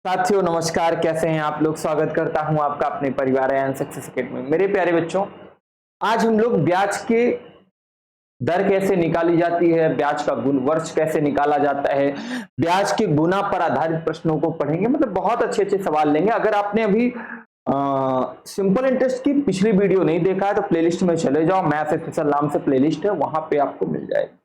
साथियों नमस्कार, कैसे हैं आप लोग। स्वागत करता हूं आपका अपने परिवार एंड सक्सेस अकेडमी में। मेरे प्यारे बच्चों, आज हम लोग ब्याज के दर कैसे निकाली जाती है, ब्याज का गुण वर्ष कैसे निकाला जाता है, ब्याज के गुना पर आधारित प्रश्नों को पढ़ेंगे। मतलब बहुत अच्छे अच्छे सवाल लेंगे। अगर आपने अभी सिंपल इंटरेस्ट की पिछली वीडियो नहीं देखा है तो प्लेलिस्ट में चले जाओ, मैथ स्पेशल नाम से प्लेलिस्ट है, वहां पे आपको मिल जाएगा।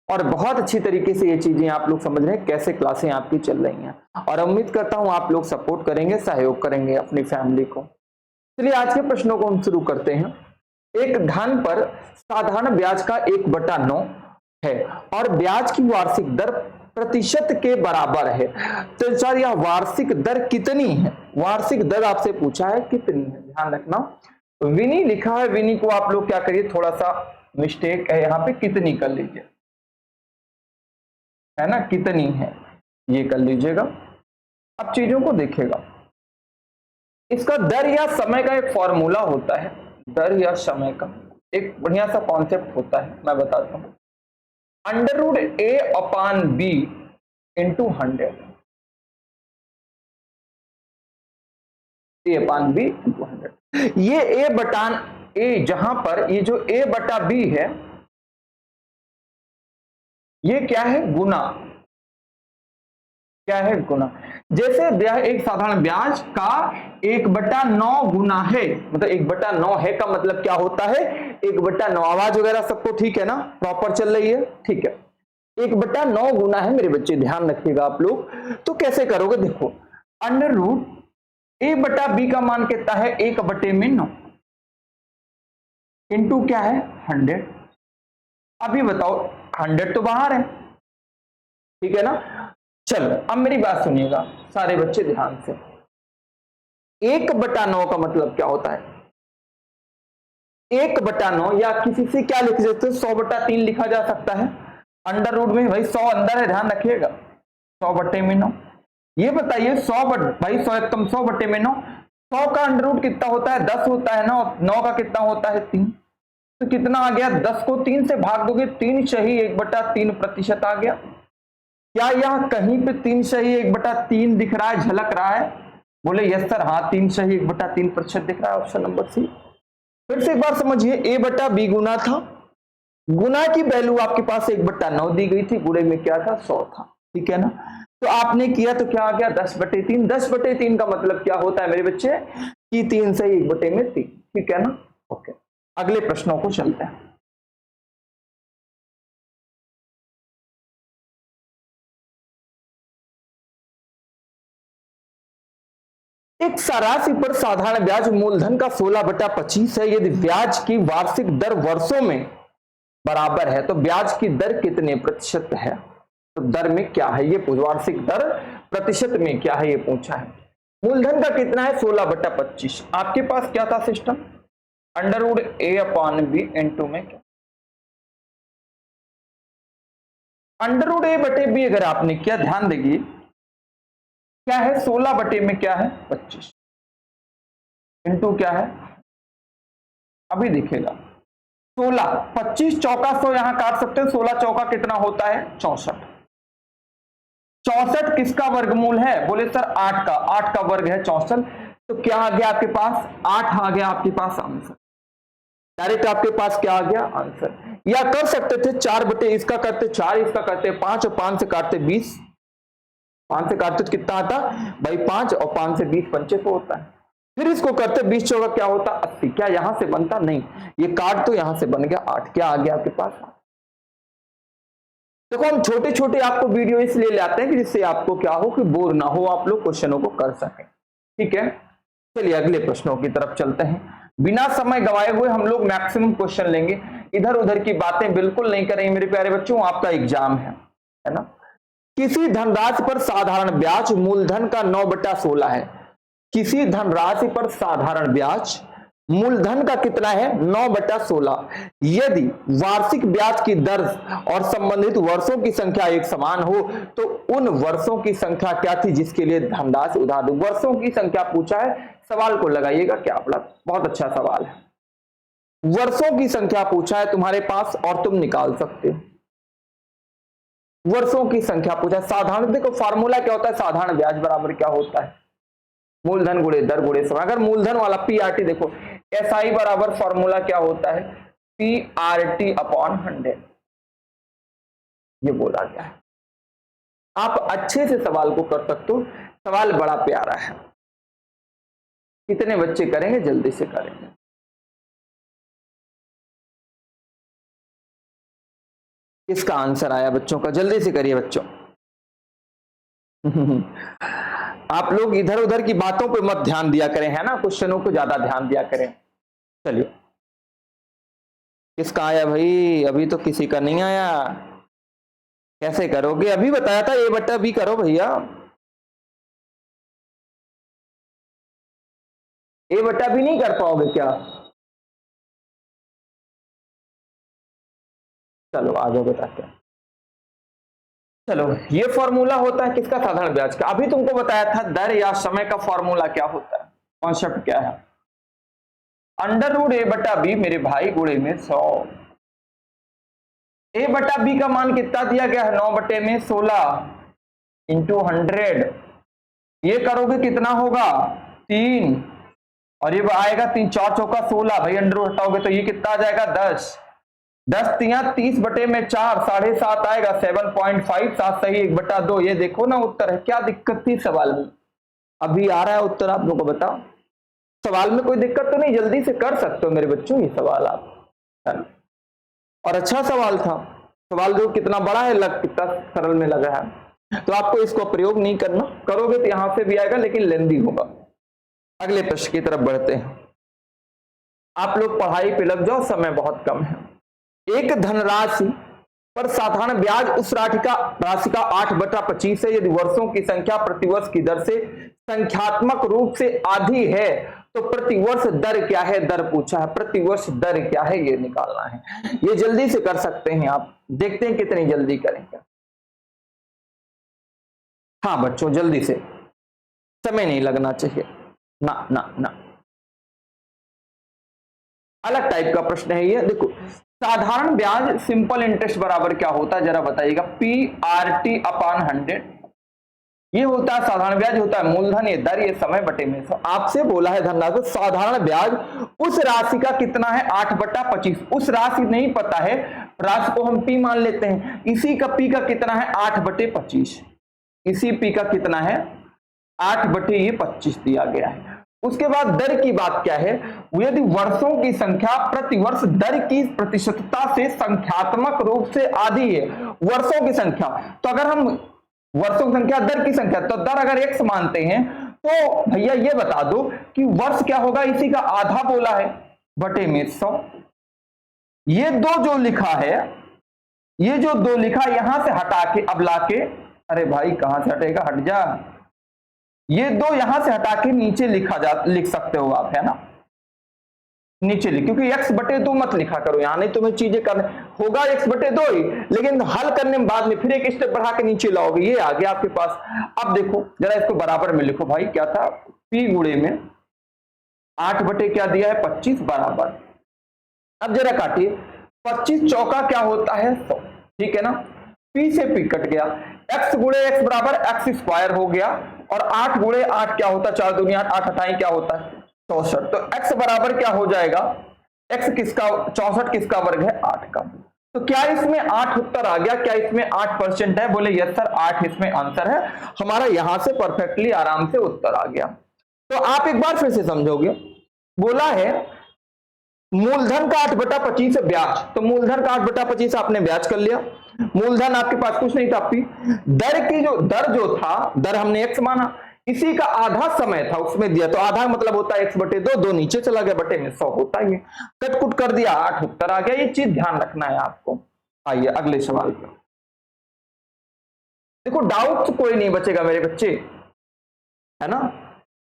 और बहुत अच्छी तरीके से ये चीजें आप लोग समझ रहे हैं कैसे क्लासें आपकी चल रही हैं, और उम्मीद करता हूं आप लोग सपोर्ट करेंगे, सहयोग करेंगे अपनी फैमिली को। चलिए आज के प्रश्नों को हम शुरू करते हैं। एक धन पर साधारण ब्याज का 1/9 है और ब्याज की वार्षिक दर प्रतिशत के बराबर है, तो सर यह वार्षिक दर कितनी है? वार्षिक दर आपसे पूछा है कितनी है, ध्यान रखना। विनी लिखा है, विनी को आप लोग क्या करिए, थोड़ा सा मिस्टेक है यहाँ पे, कितनी कर लीजिए, है ना, कितनी है ये कर लीजिएगा। अब चीजों को देखिएगा, इसका दर या समय का एक फॉर्मूला होता है। दर या समय का एक बढ़िया सा कॉन्सेप्ट होता है, मैं बताता हूं। √a/b into 100, a/b into 100। ये a/a जहां पर ये जो a/b है, ये क्या है, गुना। क्या है, गुना। जैसे एक साधारण ब्याज का 1/9 गुना है, मतलब 1/9 है का मतलब क्या होता है, 1/9। आवाज वगैरह सबको ठीक है ना, प्रॉपर चल रही है, ठीक है। 1/9 गुना है मेरे बच्चे, ध्यान रखिएगा आप लोग। तो कैसे करोगे, देखो √a/b का मान कितना है, 1/9 इंटू क्या है, 100। अभी बताओ 100 तो बाहर है, ठीक है ना। चलो अब मेरी बात सुनिएगा सारे बच्चे ध्यान से। 1/9 का मतलब क्या होता है, 1/9 या किसी से क्या लिख सकते हो, 100/3 लिखा जा सकता है। अंडर रूट में भाई 100 अंदर है, ध्यान रखिएगा, 100/9। ये बताइए 100 भाई 100 एकदम 100/9, 100 का अंडर रूट कितना होता है, 10 होता है ना, 9 का कितना होता है, 3। तो कितना आ गया, 10 को 3 से भाग दोगे, 3 सही 1/3% आ गया। क्या यह कहीं पे 3 सही 1/3 दिख रहा है, झलक रहा है? बोले यस सर, हाँ 3 सही 1/3% दिख रहा है, ऑप्शन नंबर सी। फिर से एक बार समझिए, a/b गुना था, गुना की वैल्यू आपके पास 1/9 दी गई थी, गुणे में क्या था, 100 था, ठीक है ना। तो आपने किया तो क्या आ गया, 10/3। 10/3 का मतलब क्या होता है मेरे बच्चे, कि 3 सही 1/3, ठीक है ना। ओके, अगले प्रश्नों को चलते हैं। एक राशि पर साधारण ब्याज मूलधन का 16/25 है। यदि ब्याज की वार्षिक दर वर्षों में बराबर है तो ब्याज की दर कितने प्रतिशत है? तो दर में क्या है ये, वार्षिक दर प्रतिशत में क्या है ये पूछा है। मूलधन का कितना है, 16/25। आपके पास क्या था सिस्टम, √a/b इंटू में क्या, √a/b अगर आपने किया, ध्यान देंगे क्या है, 16 में क्या है, 25 इंटू क्या है, अभी दिखेगा 16, 25 चौका 100 यहां काट सकते हो, 16 चौका कितना होता है, 64। 64 किसका वर्गमूल है, बोले सर 8 का, 8 का वर्ग है 64। तो क्या आ गया आपके पास, 8 आ गया आपके पास आंसर। डायरेक्ट आपके पास क्या आ गया, आंसर। या कर सकते थे 4 बटे इसका करते 4, इसका करते 5 और 5 से काटते 20। 5 से काटते तो कितना आता भाई, 5 और 5 से 20 पंचे तो होता है। फिर इसको करते 20 चौका क्या होता, 80। क्या यहां से बनता, नहीं, ये काट तो यहां से बन गया 8। क्या आ गया आपके पास। देखो हम छोटे छोटे आपको वीडियो इसलिए लाते हैं कि जिससे आपको क्या हो, कि बोर ना हो, आप लोग क्वेश्चनों को कर सकें, ठीक है। चलिए अगले प्रश्नों की तरफ चलते हैं। बिना समय गवाए हुए हम लोग मैक्सिमम क्वेश्चन लेंगे, इधर उधर की बातें बिल्कुल नहीं करेंगे मेरे प्यारे बच्चों, आपका एग्जाम है ना। किसी धनराशि पर साधारण ब्याज मूलधन का 9/16 है। किसी धनराशि पर साधारण ब्याज मूलधन का कितना है, 9/16। यदि वार्षिक ब्याज की दर और संबंधित वर्षों की संख्या एक समान हो तो उन वर्षों की संख्या क्या थी जिसके लिए धनराशि उधार। वर्षों की संख्या पूछा है, सवाल को लगाइएगा क्या बड़ा, बहुत अच्छा सवाल है। वर्षों की संख्या पूछा है तुम्हारे पास और तुम निकाल सकते हो। वर्षों की संख्या पूछा। साधारण, देखो फॉर्मूला क्या होता है, साधारण ब्याज बराबर क्या होता है, मूलधन गुणे दर गुणे समय। अगर मूलधन वाला पीआरटी देखो, एसआई बराबर फॉर्मूला क्या होता है, पीआरटी अपॉन 100, ये बोला गया है। आप अच्छे से सवाल को कर सकते हो, सवाल बड़ा प्यारा है। कितने बच्चे करेंगे, जल्दी से करेंगे। किसका आंसर आया बच्चों का, जल्दी से करिए बच्चों। आप लोग इधर उधर की बातों पे मत ध्यान दिया करें, है ना, क्वेश्चनों को ज्यादा ध्यान दिया करें। चलिए, किसका आया भाई, अभी तो किसी का नहीं आया। कैसे करोगे, अभी बताया था ए बट्टा बी करो भैया। ए बट्टा बी नहीं कर पाओगे क्या, चलो आ जाओ बता क्या। चलो, ये फॉर्मूला होता है किसका, साधारण ब्याज का। अभी तुमको बताया था दर या समय का फॉर्मूला क्या होता है, कॉन्सेप्ट क्या है, अंडर रूट ए बटा बी मेरे भाई गुणे में 100। ए बटा बी का मान कितना दिया गया है, 9 बटे में 16 इंटू 100। ये करोगे कितना होगा, 3, और ये आएगा 3 4 चौका 16, भाई अंडर रूट हटाओगे तो ये कितना आ जाएगा 10। 10 तिया 30 बटे में 4, 7.5 आएगा, 7.5, 7 सही 1/2। ये देखो ना उत्तर है, क्या दिक्कत थी सवाल में, अभी आ रहा है उत्तर, आप लोगों को बताओ। सवाल में कोई दिक्कत तो नहीं, जल्दी से कर सकते हो मेरे बच्चों ये सवाल आप। और अच्छा सवाल था, सवाल जो कितना बड़ा है, कितना सरल में लगा है, तो आपको इसको प्रयोग नहीं करना, करोगे तो यहां से भी आएगा लेकिन लेंदी होगा। अगले प्रश्न की तरफ बढ़ते हैं, आप लोग पढ़ाई पे लग जाओ, समय बहुत कम है। एक धनराशि पर साधारण ब्याज उस राशि का 8/25 है यदि वर्षों की संख्या प्रतिवर्ष की दर से संख्यात्मक रूप से आधी है तो प्रतिवर्ष दर क्या है, दर पूछा है, प्रतिवर्ष दर क्या है ये निकालना है। ये जल्दी से कर सकते हैं आप, देखते हैं कितनी जल्दी करेंगे। हाँ बच्चों जल्दी से, समय नहीं लगना चाहिए, ना ना ना। अलग टाइप का प्रश्न है ये, देखो साधारण ब्याज सिंपल इंटरेस्ट बराबर क्या होता है जरा बताइएगा, पीआरटी अपॉन 100। ये होता है साधारण ब्याज, होता है मूलधन, ये दर, ये समय बटे में 100। आपसे बोला है धनराशि, साधारण ब्याज उस राशि का कितना है 8/25। उस राशि नहीं पता है, राशि को हम पी मान लेते हैं, इसी का पी का कितना है 8/25, इसी पी का कितना है 8/25 दिया गया है। उसके बाद दर की बात क्या है, यदि वर्षों की संख्या प्रतिवर्ष दर की प्रतिशतता से संख्यात्मक रूप से आधी है, वर्षों की संख्या, तो अगर हम वर्षों की संख्या दर की संख्या, तो दर अगर x मानते हैं तो भैया ये बता दो कि वर्ष क्या होगा, इसी का आधा बोला है बटे में 100। ये दो जो लिखा है, ये जो दो लिखा यहां से हटा के अब लाके, अरे भाई कहां से हटेगा, हट जा, ये दो यहां से हटा के नीचे लिख सकते हो आप, है ना, नीचे लिख, क्योंकि x/2 मत लिखा करो यहां, नहीं तुम्हें चीजें करने होगा x/2 ही, लेकिन हल करने में बाद में फिर एक स्टेप बढ़ा के नीचे लाओगे, ये आ गया आपके पास। अब देखो जरा इसको बराबर में लिखो भाई, क्या था, p गुणे में 8 बटे क्या दिया है 25 बराबर। अब जरा काटिए, 25 चौका क्या होता है 100, ठीक है ना, p से p कट गया, x गुणे x बराबर x² हो गया, और 8 गुणे 8 क्या होता है 4 दूनी 8, 8 हटाई क्या होता है 64। तो x बराबर क्या हो जाएगा, x किसका 64 किसका वर्ग है 8 का। तो क्या इसमें 8 उत्तर आ गया, क्या इसमें 8% है, बोले यस सर 8 इसमें आंसर है हमारा, यहां से परफेक्टली आराम से उत्तर आ गया। तो आप एक बार फिर से समझोगे, बोला है मूलधन का 8/25 ब्याज, तो मूलधन का 8/25 आपने ब्याज कर लिया, मूलधन आपके पास कुछ नहीं था, दर की दर जो था, दर हमने x माना, इसी का आधा समय था उसमें दिया, तो आधा मतलब होता है x/2, 2 नीचे चला गया, बटे में 100 होता ही, कटकुट कर दिया 8 उत्तर आ गया। ये चीज ध्यान रखना है आपको। आइए अगले सवाल पर, देखो डाउट कोई नहीं बचेगा मेरे बच्चे, है ना।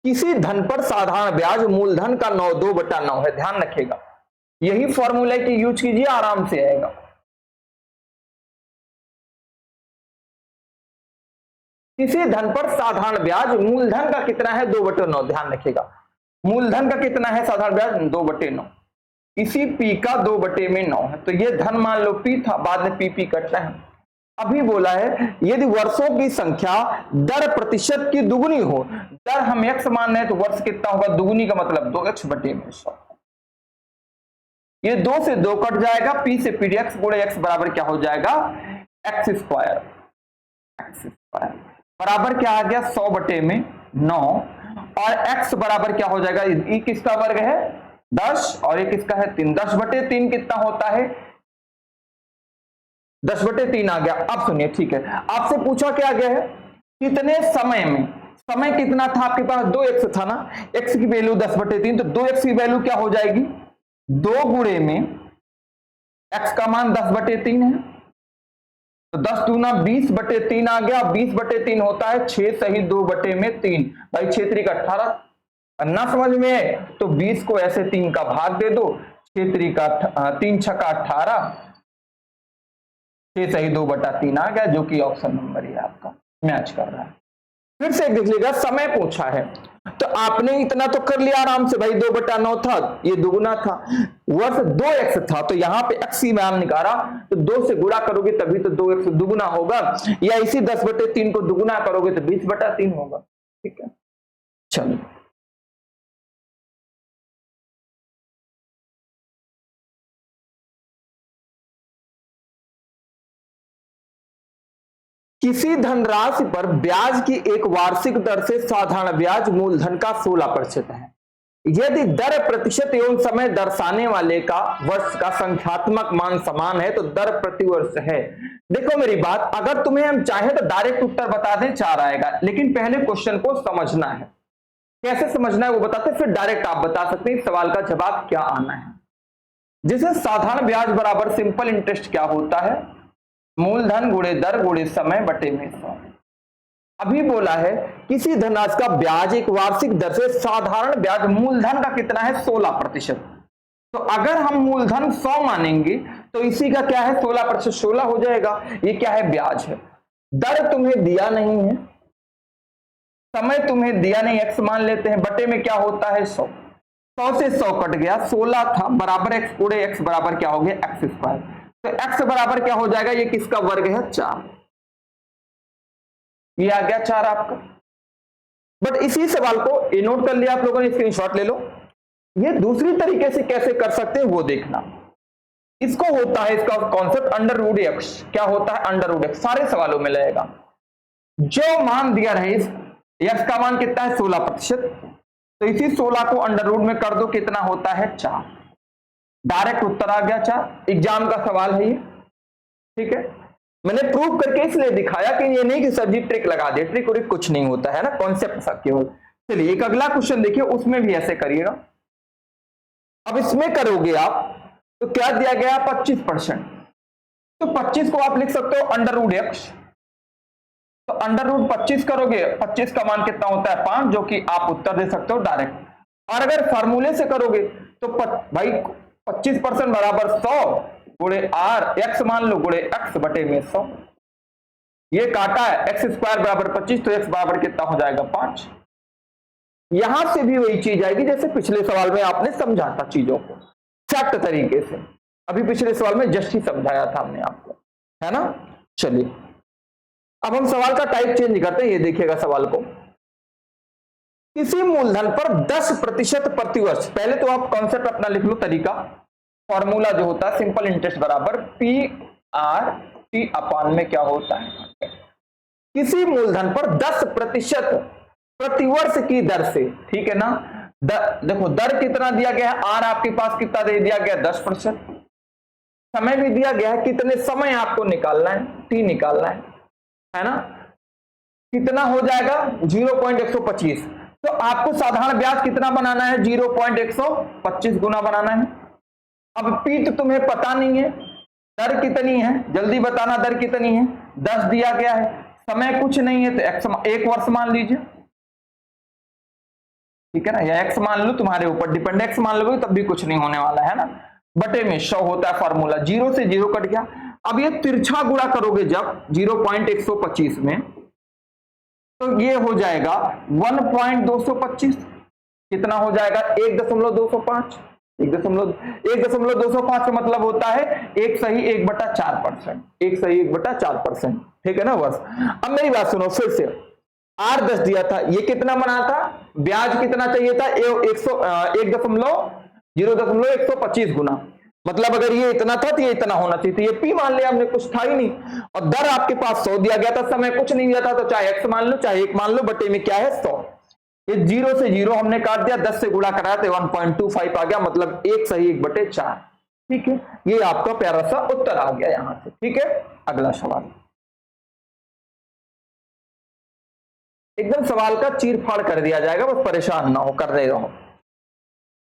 किसी धन पर साधारण ब्याज मूलधन का 2/9 है, ध्यान रखिएगा, यही फॉर्मूला की यूज कीजिए, आराम से आएगा। किसी धन पर साधारण ब्याज मूलधन का कितना है 2/9, ध्यान रखिएगा, मूलधन का कितना है साधारण ब्याज 2/9, इसी p का 2/9 है, तो ये धन मान लो p था, बाद में p कटना है, अभी बोला है यदि वर्षों की संख्या दर प्रतिशत की दुगुनी हो, दर हम x मान रहे हैं तो वर्ष कितना होगा, दुगुनी का मतलब 2x बटे में 100। ये 2 से 2 कट जाएगा, p से pdx गुणे x बराबर क्या हो जाएगा, x स्क्वायर। बराबर क्या आ गया 100 बटे में 9, और x बराबर क्या हो जाएगा, ये किसका वर्ग है 10 और ये किसका है 3। 10 बटे 3 कितना होता है, 10 बटे 3 आ गया। अब सुनिए ठीक है, आपसे पूछा क्या गया है कितने समय में, समय कितना था आपके पास 2x था ना, x की वैल्यू 10 बटे 3, तो 2x की वैल्यू क्या हो जाएगी 2 गुणे में x का मान 10 बटे 3 है, तो 10 दूना 20 बटे 3 आ गया। 20 बटे 3 होता है 6 सही 2 बटे में 3, भाई 6 3 का 18। ना समझ में है तो 20 को ऐसे 3 का भाग दे दो, 6 3 का 3 6 का 18, 6 सही 2 बटा 3 आ गया, जो कि ऑप्शन नंबर ही आपका मैच कर रहा है। फिर से देख लीजिएगा, समय पूछा है तो आपने इतना तो कर लिया आराम से, भाई 2 बटा 9 था, ये दुगुना था, वर्ष 2x था, तो यहां पे x ही मान निकाला, तो 2 से गुणा करोगे तभी तो 2x दुगुना होगा, या इसी 10 बटे 3 को दुगुना करोगे तो 20 बटा 3 होगा। ठीक है, चलिए किसी धनराशि पर ब्याज की एक वार्षिक दर से साधारण ब्याज मूलधन का 16% है। यदि दर प्रतिशत एवं समय दर्शाने वाले का वर्ष का संख्यात्मक मान समान है तो दर प्रति वर्ष है। देखो मेरी बात, अगर तुम्हें हम चाहे तो डायरेक्ट उत्तर बता दें 4 आएगा, लेकिन पहले क्वेश्चन को समझना है। कैसे समझना है वो बताते, फिर डायरेक्ट आप बता सकते हैं सवाल का जवाब क्या आना है। जैसे साधारण ब्याज बराबर सिंपल इंटरेस्ट क्या होता है, मूलधन गुणे दर गुणे समय बटे में 100। अभी बोला है किसी धनराशि का ब्याज एक वार्षिक दर से साधारण ब्याज मूलधन का कितना है 16%। तो अगर हम मूलधन 100 मानेंगे तो इसी का क्या है 16%, 16 हो जाएगा। ये क्या है ब्याज है। दर तुम्हें दिया नहीं है, समय तुम्हें दिया नहीं, x मान लेते हैं, बटे में क्या होता है 100, 100 से 100 कट गया, 16 था बराबर x गुणे x बराबर क्या हो गया x स्क्वायर। तो x बराबर क्या हो जाएगा, ये किसका वर्ग है 4, ये आ गया 4 आपका। बट इसी सवाल को ये नोट कर लिया आप लोगों ने, स्क्रीनशॉट ले लो। ये दूसरी तरीके से कैसे कर सकते हैं वो देखना। इसको होता है, इसका कॉन्सेप्ट अंडर रूट एक्स। क्या होता है अंडर रूट एक्स, सारे सवालों में लगेगा। जो मान दिया रहे, एक्स का मान कितना है 16%, तो इसी 16 को अंडर रूट में कर दो, कितना होता है 4। डायरेक्ट उत्तर आ गया 4। एग्जाम का सवाल है ये, ठीक है। मैंने प्रूव करके इसलिए दिखाया कि ये नहीं कि सर जी ट्रिक लगा दे, ट्रिक और कुछ नहीं होता है ना, कॉन्सेप्ट सब केवल। चलिए एक अगला क्वेश्चन देखिए, उसमें भी ऐसे करिएगा। अब इसमें करोगे आप तो क्या दिया गया 25%, तो 25 को आप लिख सकते हो अंडर रूट एक्स। तो अंडर रूट 25 करोगे, 25 का मान कितना होता है 5, जो कि आप उत्तर दे सकते हो डायरेक्ट। और अगर फार्मूले से करोगे तो भाई 25% बराबर 100 गुणे आर, एक्स मान लो गुणे एक्स बटे में 100। ये काटा है एक्स स्क्वायर बराबर 25, तो एक्स बराबर कितना हो जाएगा 5। यहां से भी वही चीज आएगी जैसे पिछले सवाल में आपने समझा था चीजों को एक्ट तरीके से। अभी पिछले सवाल में जस्ट ही समझाया था हमने आपको, है ना। चलिए अब हम सवाल का टाइप चेंज करते हैं। ये देखिएगा सवाल को, किसी मूलधन पर 10% प्रतिवर्ष, पहले तो आप कॉन्सेप्ट अपना लिख लो, तरीका फॉर्मूला जो होता है सिंपल इंटरेस्ट बराबर पी आर टी अपान में क्या होता है, किसी मूलधन पर 10% प्रतिवर्ष की दर से, ठीक है ना। देखो दर कितना दिया गया है, आर आपके पास कितना दे दिया गया 10%, समय भी दिया गया है, कितने समय आपको निकालना है, टी निकालना है ना। कितना हो जाएगा 0.125। तो आपको साधारण ब्याज कितना बनाना है 0.125 गुना बनाना है। अब पी तो तुम्हें पता नहीं है, दर कितनी है जल्दी बताना, दर कितनी है 10 दिया गया है, समय कुछ नहीं है तो एक्स 1 वर्ष मान लीजिए, ठीक है ना, या एक्स मान लो, तुम्हारे ऊपर डिपेंड, एक्स मान लोगे तब भी कुछ नहीं होने वाला है ना। बटे में 100 होता है फॉर्मूला, 0 से 0 कट गया। अब ये तिरछा गुणा करोगे जब 0.125 में, तो ये हो जाएगा 1.225, कितना हो जाएगा 1.205। 1.205 का मतलब होता है 1/4%, 1/4%, ठीक है ना वर्ष। अब मेरी बात सुनो फिर से, R 10 दिया था, ये कितना बना था, ब्याज कितना चाहिए था, 0.125 गुना, मतलब अगर ये इतना था तो ये इतना होना चाहिए था, ये P मान लिया हमने, कुछ था ही नहीं। और दर आपके पास 100 दिया गया था, समय कुछ नहीं दिया था, तो चाहे x मान लो चाहे 1 मान लो, बटे में क्या है 100। ये 0 से 0 हमने काट दिया, 10 से गुणा कराया तो 1.25 आ गया, मतलब 1/4। ठीक है, ये आपका प्यारा सा उत्तर आ गया यहां से। ठीक है, अगला सवाल, एकदम सवाल का चीर फाड़ कर दिया जाएगा, बस परेशान ना हो, कर रहे रहो।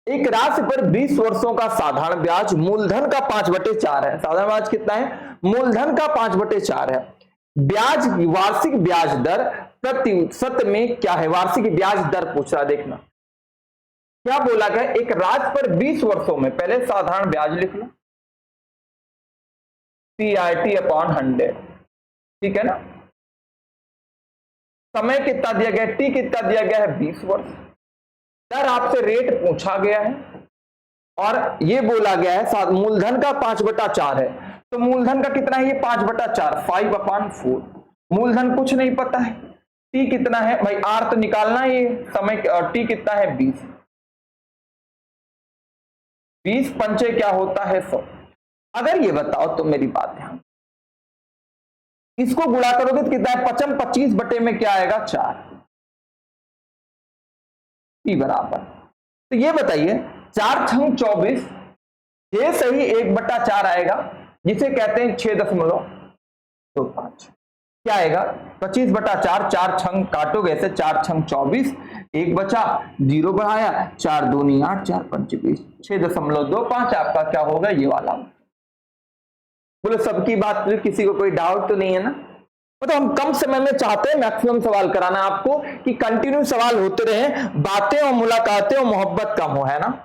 एक राशि पर 20 वर्षों का साधारण ब्याज मूलधन का 5/4 है। साधारण ब्याज कितना है, मूलधन का 5/4 है। ब्याज वार्षिक ब्याज दर प्रतिशत में क्या है, वार्षिक ब्याज दर पूछ रहा, देखना क्या बोला गया, एक राशि पर 20 वर्षों में, पहले साधारण ब्याज लिख लो, CRT/100, ठीक है ना। समय कितना दिया गया, T कितना दिया गया है, 20 वर्ष। दर आपसे रेट पूछा गया है और ये बोला गया है मूलधन का 5/4 है, तो मूलधन का कितना है, ये 5/4, 5/4। मूलधन कुछ नहीं पता है, T कितना है भाई, R तो निकालना है, ये समय T कितना है 20, 20 पंचे क्या होता है 100। अगर ये बताओ तो मेरी बात ध्यान, इसको गुणा करोगे तो कितना है, 25 बटे में क्या आएगा 4, P बराबर। तो ये बताइए 4 छंग 24, ये सही 1/4 आएगा, जिसे कहते हैं 6.25। क्या आएगा, 25/4, 4 छंग काटोगे ऐसे, 4 छंग 24, 1 बचा, 0 बढ़ाया, 4 दूनी 8, 4 पंचे 20, 6.25 आपका क्या होगा, ये वाला। बोले सबकी बात, किसी को कोई डाउट तो नहीं है ना। मतलब हम कम समय में चाहते हैं मैक्सिमम सवाल कराना आपको, कि कंटिन्यू सवाल होते रहे, बातें और मुलाकातें और मोहब्बत कम हो, है ना।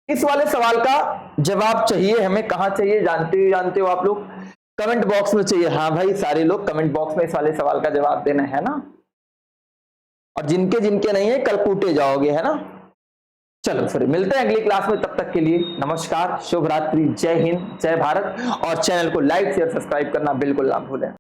इस वाले सवाल का जवाब चाहिए हमें, कहां चाहिए, जानते हो आप लोग, कमेंट बॉक्स में चाहिए। हाँ भाई, सारे लोग कमेंट बॉक्स में इस वाले सवाल का जवाब देना है ना, और जिनके जिनके नहीं है कल कूटे जाओगे, है ना। चलो फिर मिलते हैं अगली क्लास में, तब तक के लिए नमस्कार, शुभ रात्रि, जय हिंद, जय भारत, और चैनल को लाइक शेयर सब्सक्राइब करना बिल्कुल ना भूलें।